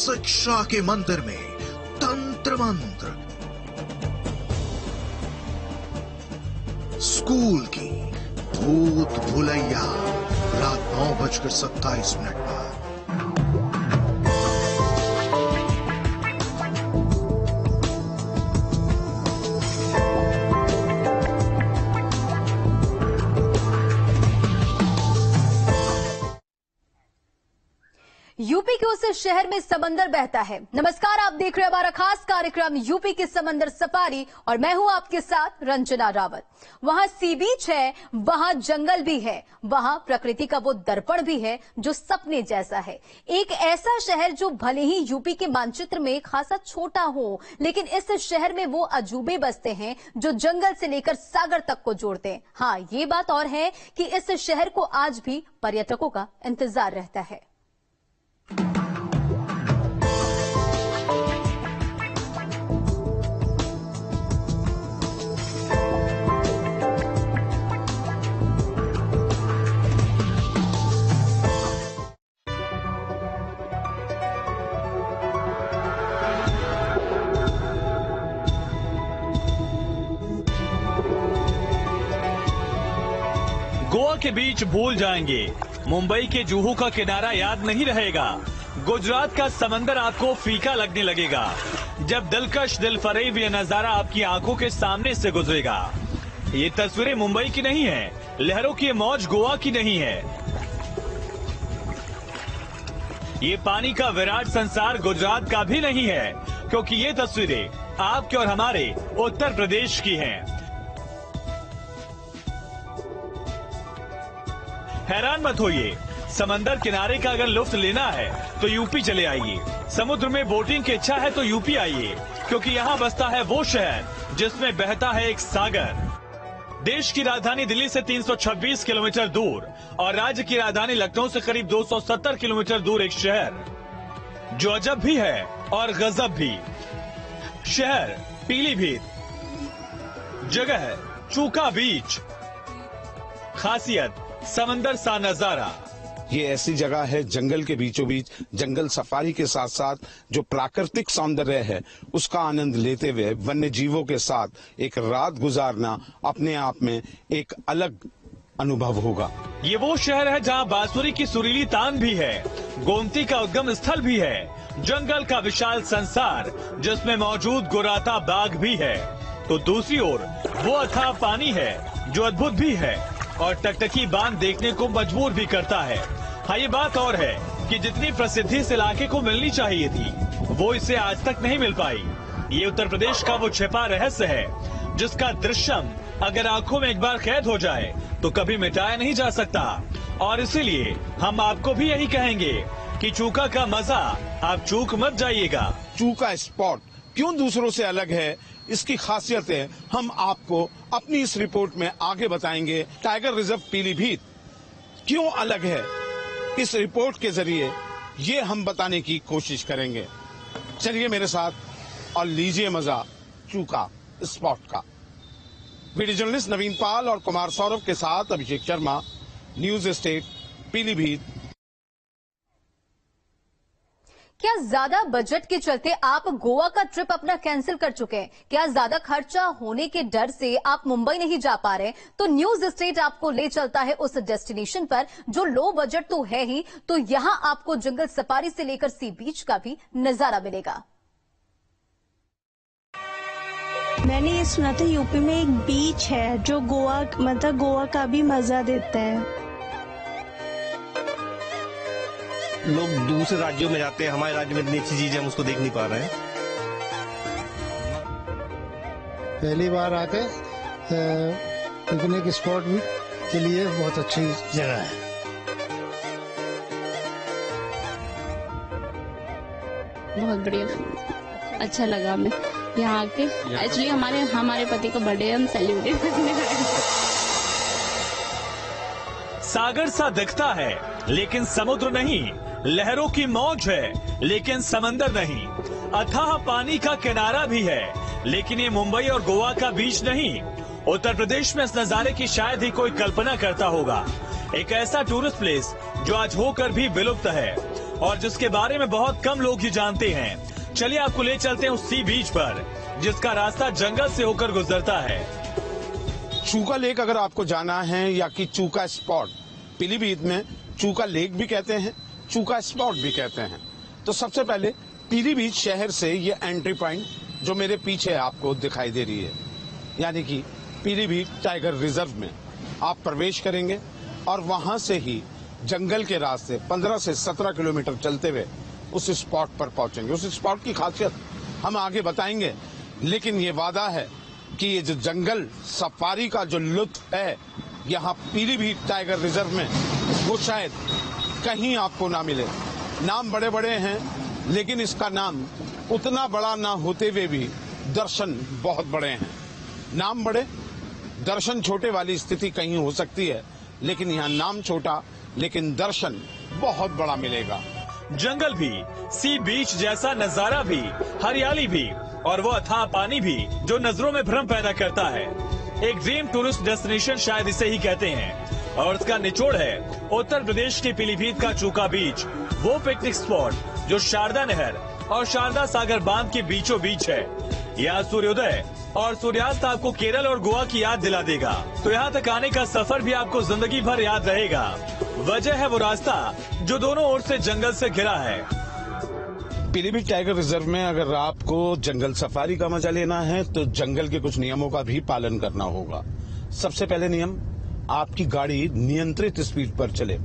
शिक्षा के मंदिर में तंत्र मंत्र, स्कूल की भूत भुलैया रात 9:27 पर। यूपी के उस शहर में समंदर बहता है। नमस्कार, आप देख रहे हैं हमारा खास कार्यक्रम यूपी की समंदर सफारी और मैं हूं आपके साथ रंजना रावत। वहां सी बीच है, वहां जंगल भी है, वहां प्रकृति का वो दर्पण भी है जो सपने जैसा है। एक ऐसा शहर जो भले ही यूपी के मानचित्र में खासा छोटा हो, लेकिन इस शहर में वो अजूबे बसते हैं जो जंगल से लेकर सागर तक को जोड़ते हैं। हाँ, ये बात और है कि इस शहर को आज भी पर्यटकों का इंतजार रहता है। गोवा के बीच भूल जाएंगे, मुंबई के जुहू का किनारा याद नहीं रहेगा, गुजरात का समंदर आपको फीका लगने लगेगा जब दिलकश दिलफरेब ये नजारा आपकी आंखों के सामने से गुजरेगा। ये तस्वीरें मुंबई की नहीं है, लहरों की मौज गोवा की नहीं है। ये पानी का विराट संसार गुजरात का भी नहीं है, क्योंकि ये तस्वीरें आपके और हमारे उत्तर प्रदेश की हैं। हैरान मत होइए, समंदर किनारे का अगर लुत्फ लेना है तो यूपी चले आइए। समुद्र में बोटिंग की इच्छा है तो यूपी आइए, क्योंकि यहाँ बसता है वो शहर जिसमें बहता है एक सागर। देश की राजधानी दिल्ली से 326 किलोमीटर दूर और राज्य की राजधानी लखनऊ से करीब 270 किलोमीटर दूर एक शहर जो अजब भी है और गजब भी। शहर पीलीभीत, जगह चूका बीच, खासियत समंदर सा नजारा। ये ऐसी जगह है जंगल के बीचों बीच, जंगल सफारी के साथ साथ जो प्राकृतिक सौंदर्य है उसका आनंद लेते हुए वन्य जीवों के साथ एक रात गुजारना अपने आप में एक अलग अनुभव होगा। ये वो शहर है जहाँ बांसुरी की सुरीली तान भी है, गोमती का उद्गम स्थल भी है, जंगल का विशाल संसार जिसमें मौजूद गुराता बाग भी है, तो दूसरी ओर वो अथाह पानी है जो अद्भुत भी है और टकटकी बांध देखने को मजबूर भी करता है। हाँ, ये बात और है कि जितनी प्रसिद्धि इस इलाके को मिलनी चाहिए थी वो इसे आज तक नहीं मिल पाई। ये उत्तर प्रदेश का वो छिपा रहस्य है जिसका दृश्यम अगर आंखों में एक बार कैद हो जाए तो कभी मिटाया नहीं जा सकता। और इसीलिए हम आपको भी यही कहेंगे कि चूका का मजा आप चूक मत जाइएगा। चूका स्पॉट क्यों दूसरों से अलग है, इसकी खासियतें हम आपको अपनी इस रिपोर्ट में आगे बताएंगे। टाइगर रिजर्व पीलीभीत क्यों अलग है, इस रिपोर्ट के जरिए ये हम बताने की कोशिश करेंगे। चलिए मेरे साथ और लीजिए मजा चूका स्पॉट का। वीडियो जर्नलिस्ट नवीन पाल और कुमार सौरभ के साथ अभिषेक शर्मा, न्यूज स्टेट पीलीभीत। क्या ज्यादा बजट के चलते आप गोवा का ट्रिप अपना कैंसिल कर चुके हैं? क्या ज्यादा खर्चा होने के डर से आप मुंबई नहीं जा पा रहे? तो न्यूज स्टेट आपको ले चलता है उस डेस्टिनेशन पर जो लो बजट तो है ही, तो यहां आपको जंगल सफारी से लेकर सी बीच का भी नजारा मिलेगा। मैंने ये सुना था यूपी में एक बीच है जो गोवा का भी मजा देता है। लोग दूसरे राज्यों में जाते हैं, हमारे राज्य में इतनी अच्छी चीजें हम उसको देख नहीं पा रहे हैं। पहली बार आके पिकनिक स्पॉट भी के लिए बहुत अच्छी जगह है। बहुत बढ़िया, अच्छा लगा हमें यहाँ आके। एक्चुअली हमारे पति का बर्थडे हम सेलिब्रेट करने आए। सागर सा दिखता है लेकिन समुद्र नहीं, लहरों की मौज है लेकिन समंदर नहीं, अथाह पानी का किनारा भी है लेकिन ये मुंबई और गोवा का बीच नहीं। उत्तर प्रदेश में इस नजारे की शायद ही कोई कल्पना करता होगा। एक ऐसा टूरिस्ट प्लेस जो आज होकर भी विलुप्त है और जिसके बारे में बहुत कम लोग ही जानते हैं। चलिए आपको ले चलते हैं उस सी बीच पर जिसका रास्ता जंगल से होकर गुजरता है। चूका लेक अगर आपको जाना है या कि चूका स्पॉट, पीलीभीत में चूका लेक भी कहते हैं, चूका स्पॉट भी कहते हैं। तो सबसे पहले पीलीभीत शहर से ये एंट्री पॉइंट जो मेरे पीछे आपको दिखाई दे रही है, यानी कि पीलीभीत टाइगर रिजर्व में आप प्रवेश करेंगे और वहां से ही जंगल के रास्ते 15 से 17 किलोमीटर चलते हुए उस स्पॉट पर पहुंचेंगे। उस स्पॉट की खासियत हम आगे बताएंगे, लेकिन ये वादा है कि ये जो जंगल सफारी का जो लुत्फ है यहाँ पीलीभीत टाइगर रिजर्व में, वो शायद कहीं आपको ना मिले। नाम बड़े बड़े हैं, लेकिन इसका नाम उतना बड़ा ना होते हुए भी दर्शन बहुत बड़े हैं। नाम बड़े, दर्शन छोटे वाली स्थिति कहीं हो सकती है, लेकिन यहाँ नाम छोटा लेकिन दर्शन बहुत बड़ा मिलेगा। जंगल भी, सी बीच जैसा नजारा भी, हरियाली भी और वो अथाह पानी भी जो नजरों में भ्रम पैदा करता है। एक ड्रीम टूरिस्ट डेस्टिनेशन शायद इसे ही कहते हैं और इसका निचोड़ है उत्तर प्रदेश के पीलीभीत का चूका बीच, वो पिकनिक स्पॉट जो शारदा नहर और शारदा सागर बांध के बीचों बीच है। यहाँ सूर्योदय और सूर्यास्त आपको केरल और गोवा की याद दिला देगा। तो यहाँ तक आने का सफर भी आपको जिंदगी भर याद रहेगा। वजह है वो रास्ता जो दोनों ओर से जंगल से घिरा है। पीलीभीत टाइगर रिजर्व में अगर आपको जंगल सफारी का मजा लेना है तो जंगल के कुछ नियमों का भी पालन करना होगा। सबसे पहले नियम, आपकी गाड़ी नियंत्रित स्पीड पर चले।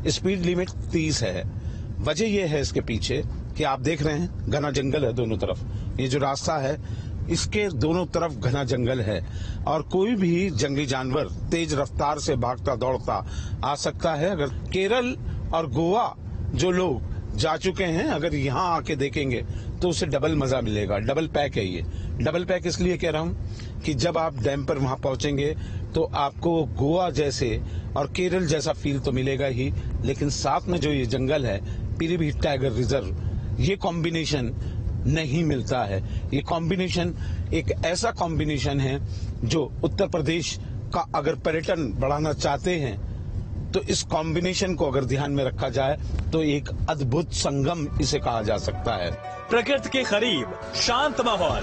स्पीड लिमिट 30 है। वजह यह है इसके पीछे कि आप देख रहे हैं घना जंगल है दोनों तरफ। ये जो रास्ता है इसके दोनों तरफ घना जंगल है और कोई भी जंगली जानवर तेज रफ्तार से भागता दौड़ता आ सकता है। अगर केरल और गोवा जो लोग जा चुके हैं अगर यहाँ आके देखेंगे तो उसे डबल मजा मिलेगा। डबल पैक है ये। डबल पैक इसलिए कह रहा हूँ कि जब आप डैम पर वहां पहुंचेंगे तो आपको गोवा जैसे और केरल जैसा फील तो मिलेगा ही, लेकिन साथ में जो ये जंगल है पीलीभीत टाइगर रिजर्व, ये कॉम्बिनेशन नहीं मिलता है। ये कॉम्बिनेशन एक ऐसा कॉम्बिनेशन है जो उत्तर प्रदेश का अगर पर्यटन बढ़ाना चाहते हैं तो इस कॉम्बिनेशन को अगर ध्यान में रखा जाए तो एक अद्भुत संगम इसे कहा जा सकता है। प्रकृति के करीब शांत माहौल,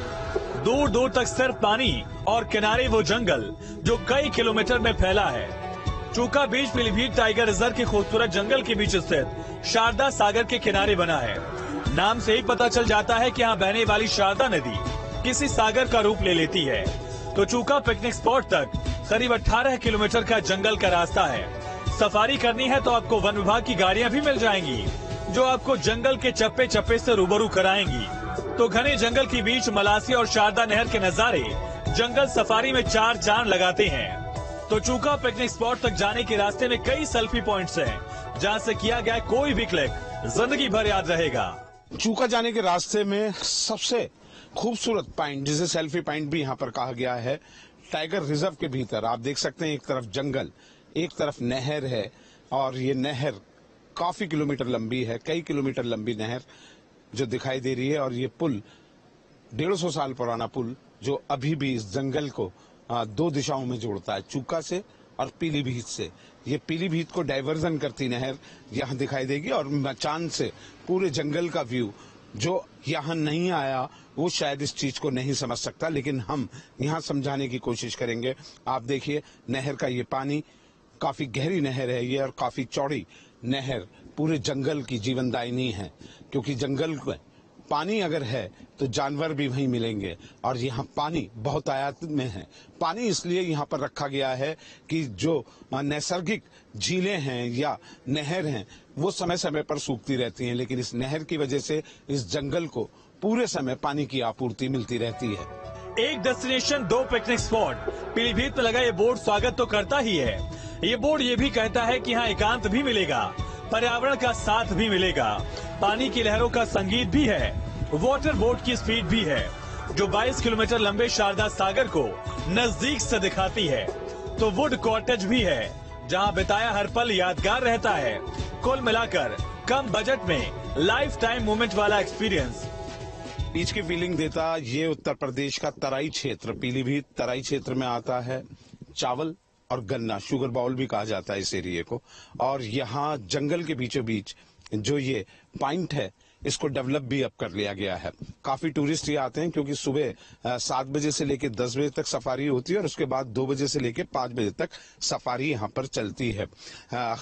दूर दूर तक सिर्फ पानी और किनारे वो जंगल जो कई किलोमीटर में फैला है। चूका बीच पीलीभीत टाइगर रिजर्व के खूबसूरत जंगल के बीच स्थित शारदा सागर के किनारे बना है। नाम से ही पता चल जाता है कि यहाँ बहने वाली शारदा नदी किसी सागर का रूप ले लेती है। तो चूका पिकनिक स्पॉट तक करीब 18 किलोमीटर का जंगल का रास्ता है। सफारी करनी है तो आपको वन विभाग की गाड़ियां भी मिल जाएंगी जो आपको जंगल के चप्पे चप्पे से रूबरू कराएंगी। तो घने जंगल के बीच मलासी और शारदा नहर के नजारे जंगल सफारी में चार चांद लगाते हैं। तो चूका पिकनिक स्पॉट तक जाने के रास्ते में कई सेल्फी पॉइंट्स हैं जहां से किया गया कोई भी क्लिक जिंदगी भर याद रहेगा। चूका जाने के रास्ते में सबसे खूबसूरत पॉइंट जिसे सेल्फी पॉइंट भी यहाँ पर कहा गया है, टाइगर रिजर्व के भीतर आप देख सकते हैं एक तरफ जंगल, एक तरफ नहर है और ये नहर काफी किलोमीटर लंबी है, कई किलोमीटर लंबी नहर जो दिखाई दे रही है। और ये पुल 150 साल पुराना पुल जो अभी भी इस जंगल को दो दिशाओं में जोड़ता है, चूका से और पीलीभीत से। ये पीलीभीत को डाइवर्जन करती नहर यहाँ दिखाई देगी और मचान से पूरे जंगल का व्यू जो यहाँ नहीं आया वो शायद इस चीज को नहीं समझ सकता, लेकिन हम यहाँ समझाने की कोशिश करेंगे। आप देखिए नहर का ये पानी, काफी गहरी नहर है ये और काफी चौड़ी नहर पूरे जंगल की जीवनदायिनी है, क्योंकि जंगल में पानी अगर है तो जानवर भी वहीं मिलेंगे और यहाँ पानी बहुत आयात में है। पानी इसलिए यहाँ पर रखा गया है कि जो नैसर्गिक झीलें हैं या नहर हैं वो समय समय पर सूखती रहती हैं, लेकिन इस नहर की वजह से इस जंगल को पूरे समय पानी की आपूर्ति मिलती रहती है। एक डेस्टिनेशन दो पिकनिक स्पॉट, पीलीभीत पे लगा ये बोर्ड स्वागत तो करता ही है। ये बोर्ड ये भी कहता है कि यहाँ एकांत भी मिलेगा, पर्यावरण का साथ भी मिलेगा, पानी की लहरों का संगीत भी है, वाटर बोट की स्पीड भी है जो 22 किलोमीटर लंबे शारदा सागर को नजदीक से दिखाती है। तो वुड कॉटेज भी है जहाँ बिताया हर पल यादगार रहता है। कुल मिलाकर कम बजट में लाइफ टाइम मोमेंट वाला एक्सपीरियंस। बीच की फीलिंग देता ये उत्तर प्रदेश का तराई क्षेत्र, पीलीभीत तराई क्षेत्र में आता है। चावल और गन्ना, शुगर बाउल भी कहा जाता है इस एरिया को, और यहाँ जंगल के बीचों बीच जो ये पॉइंट है इसको डेवलप भी अब कर लिया गया है। काफी टूरिस्ट ये आते हैं क्योंकि सुबह 7 बजे से लेकर 10 बजे तक सफारी होती है और उसके बाद 2 बजे से लेकर 5 बजे तक सफारी यहाँ पर चलती है।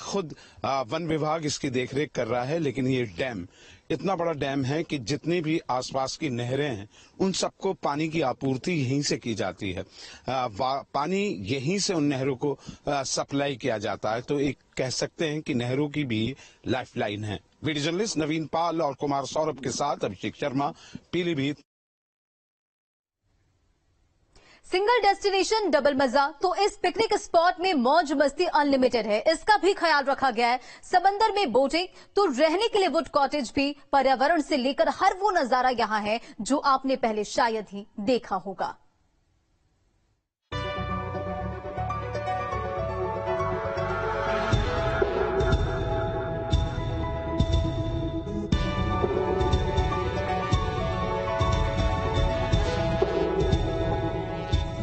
खुद वन विभाग इसकी देखरेख कर रहा है, लेकिन ये डैम इतना बड़ा डैम है कि जितनी भी आसपास की नहरें हैं उन सबको पानी की आपूर्ति यहीं से की जाती है। पानी यहीं से उन नहरों को सप्लाई किया जाता है, तो एक कह सकते हैं कि नहरों की भी लाइफलाइन है। वीडियो जर्नलिस्ट नवीन पाल और कुमार सौरभ के साथ Abhishek Sharma, Pilibhit. Single destination double मजा, तो इस पिकनिक स्पॉट में मौज मस्ती अनलिमिटेड है, इसका भी ख्याल रखा गया है। समंदर में बोटिंग तो रहने के लिए वुड कॉटेज भी, पर्यावरण से लेकर हर वो नजारा यहां है जो आपने पहले शायद ही देखा होगा।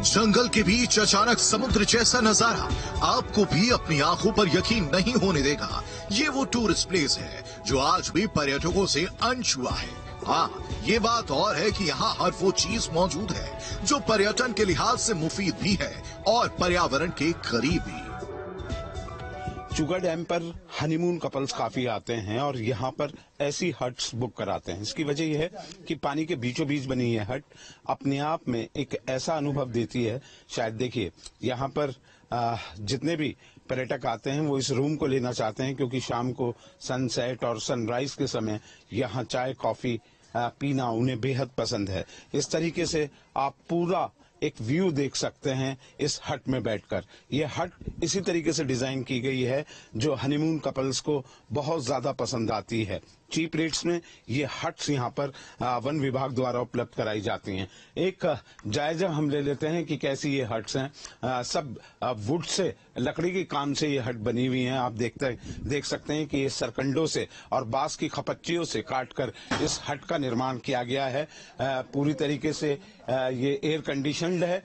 जंगल के बीच अचानक समुद्र जैसा नजारा आपको भी अपनी आंखों पर यकीन नहीं होने देगा। ये वो टूरिस्ट प्लेस है जो आज भी पर्यटकों से अनछुआ है। हाँ, ये बात और है कि यहाँ हर वो चीज मौजूद है जो पर्यटन के लिहाज से मुफीद भी है और पर्यावरण के करीब भी। चूका डैम पर हनीमून कपल्स काफी आते हैं और यहाँ पर ऐसी हट्स बुक कराते हैं। इसकी वजह यह है कि पानी के बीचों बीच बनी ये हट अपने आप में एक ऐसा अनुभव देती है। शायद देखिए, यहाँ पर जितने भी पर्यटक आते हैं वो इस रूम को लेना चाहते हैं क्योंकि शाम को सनसेट और सनराइज के समय यहाँ चाय कॉफी पीना उन्हें बेहद पसंद है। इस तरीके से आप पूरा एक व्यू देख सकते हैं इस हट में बैठकर। यह हट इसी तरीके से डिजाइन की गई है जो हनीमून कपल्स को बहुत ज्यादा पसंद आती है। चीप रेट्स में ये हट्स यहाँ पर वन विभाग द्वारा उपलब्ध कराई जाती हैं। एक जायजा हम ले लेते हैं कि कैसी ये हट्स हैं। सब वुड से, लकड़ी के काम से ये हट बनी हुई हैं। आप देख सकते हैं कि ये सरकंडों से और बांस की खपच्चियों से काटकर इस हट का निर्माण किया गया है। पूरी तरीके से ये एयर कंडीशनड है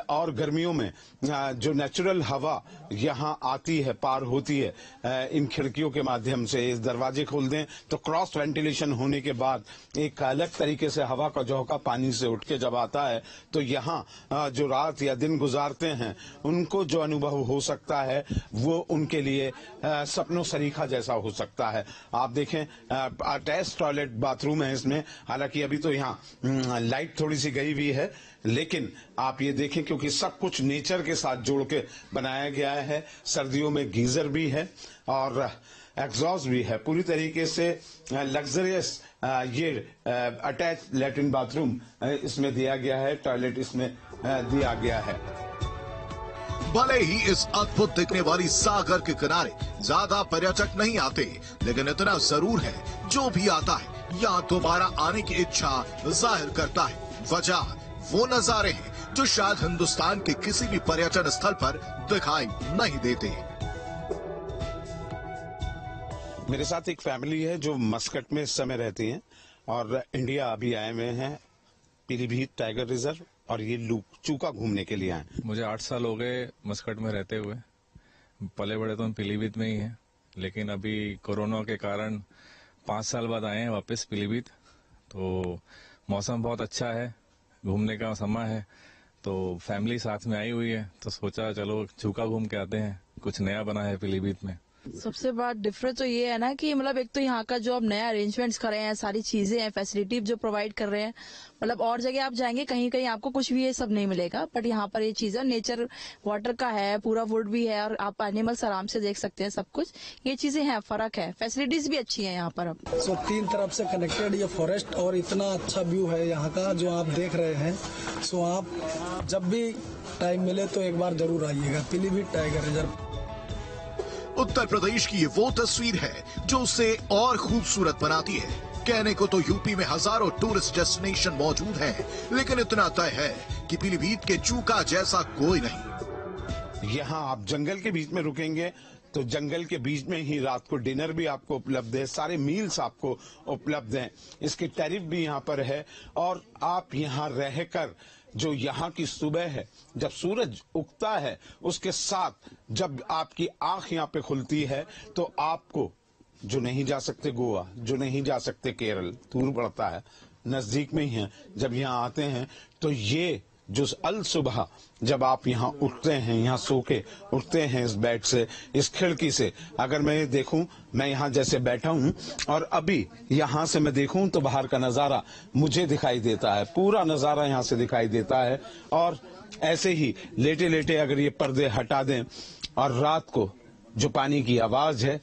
और गर्मियों में जो नेचुरल हवा यहाँ आती है, पार होती है इन खिड़कियों के माध्यम से। इस दरवाजे खोल दें तो क्रॉस वेंटिलेशन होने के बाद एक अलग तरीके से हवा का झोंका पानी से उठ के जब आता है तो यहाँ जो रात या दिन गुजारते हैं उनको जो अनुभव हो सकता है वो उनके लिए सपनों सरीखा जैसा हो सकता है। आप देखें, अटैच टॉयलेट बाथरूम है इसमें। हालांकि अभी तो यहाँ लाइट थोड़ी सी गई हुई है, लेकिन आप ये देखें क्योंकि सब कुछ नेचर के साथ जोड़ के बनाया गया है। सर्दियों में गीजर भी है और एग्जॉस्ट भी है। पूरी तरीके से लग्जरियस ये अटैच लैट्रिन बाथरूम इसमें दिया गया है, टॉयलेट इसमें दिया गया है। भले ही इस अद्भुत दिखने वाली सागर के किनारे ज्यादा पर्यटक नहीं आते, लेकिन इतना जरूर है जो भी आता है यहाँ दोबारा आने की इच्छा जाहिर करता है। वजह वो नजारे हैं जो शायद हिंदुस्तान के किसी भी पर्यटन स्थल पर दिखाई नहीं देते। मेरे साथ एक फैमिली है जो मस्कट में इस समय रहती है और इंडिया अभी आए हुए हैं पीलीभीत टाइगर रिजर्व और ये चूका घूमने के लिए आए। मुझे 8 साल हो गए मस्कट में रहते हुए। पले बड़े तो हम पीलीभीत में ही हैं, लेकिन अभी कोरोना के कारण 5 साल बाद आए हैं वापस पीलीभीत। तो मौसम बहुत अच्छा है, घूमने का समय है, तो फैमिली साथ में आई हुई है, तो सोचा चलो चूका घूम के आते हैं। कुछ नया बना है पीलीभीत में। सबसे बड़ा डिफरेंस तो ये है ना कि मतलब एक तो यहाँ का जो अब नया अरेंजमेंट्स कर रहे हैं, सारी चीजें हैं, फैसिलिटी जो प्रोवाइड कर रहे हैं। मतलब और जगह आप जाएंगे कहीं कहीं आपको कुछ भी ये सब नहीं मिलेगा, बट यहाँ पर ये चीजें नेचर वाटर का है, पूरा वुड भी है और आप एनिमल्स आराम से देख सकते हैं। सब कुछ ये चीजें हैं, फर्क है, फैसिलिटीज भी अच्छी है यहाँ पर अब। सो 3 तरफ से कनेक्टेड ये फॉरेस्ट और इतना अच्छा व्यू है यहाँ का जो आप देख रहे हैं। सो आप जब भी टाइम मिले तो एक बार जरूर आइएगा पीलीभीत टाइगर रिजर्व। उत्तर प्रदेश की ये वो तस्वीर है जो उसे और खूबसूरत बनाती है। कहने को तो यूपी में हजारों टूरिस्ट डेस्टिनेशन मौजूद हैं, लेकिन इतना तय है कि पीलीभीत के चूका जैसा कोई नहीं। यहाँ आप जंगल के बीच में रुकेंगे तो जंगल के बीच में ही रात को डिनर भी आपको उपलब्ध है, सारे मील्स आपको उपलब्ध हैं। इसकी टैरिफ भी यहाँ पर है और आप यहाँ रहकर जो यहाँ की सुबह है, जब सूरज उगता है उसके साथ जब आपकी आंख यहाँ पे खुलती है तो आपको जो नहीं जा सकते गोवा, जो नहीं जा सकते केरल, दूर पड़ता है, नजदीक में ही है, जब यहाँ आते हैं तो ये जो अल सुबह जब आप यहाँ उठते हैं, यहाँ सो के उठते हैं इस बेड से, इस खिड़की से, अगर मैं देखूं, मैं यहाँ जैसे बैठा हूँ और अभी यहाँ से मैं देखूं तो बाहर का नजारा मुझे दिखाई देता है, पूरा नजारा यहाँ से दिखाई देता है। और ऐसे ही लेटे लेटे अगर ये पर्दे हटा दें और रात को जो पानी की आवाज है